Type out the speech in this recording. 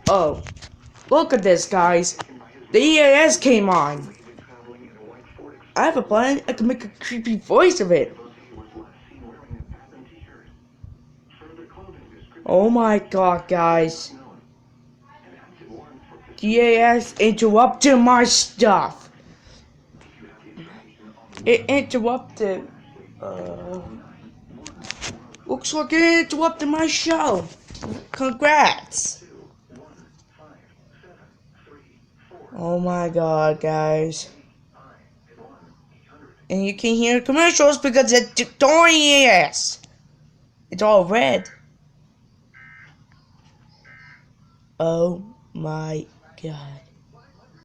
Oh, look at this, guys. The EAS came on. I have a plan. I can make a creepy voice of it. Oh my god, guys. The EAS interrupted my stuff. It interrupted. Looks like it interrupted my show. Congrats. Oh my god, guys. And you can hear commercials because it's during EAS. It's all red. Oh my god.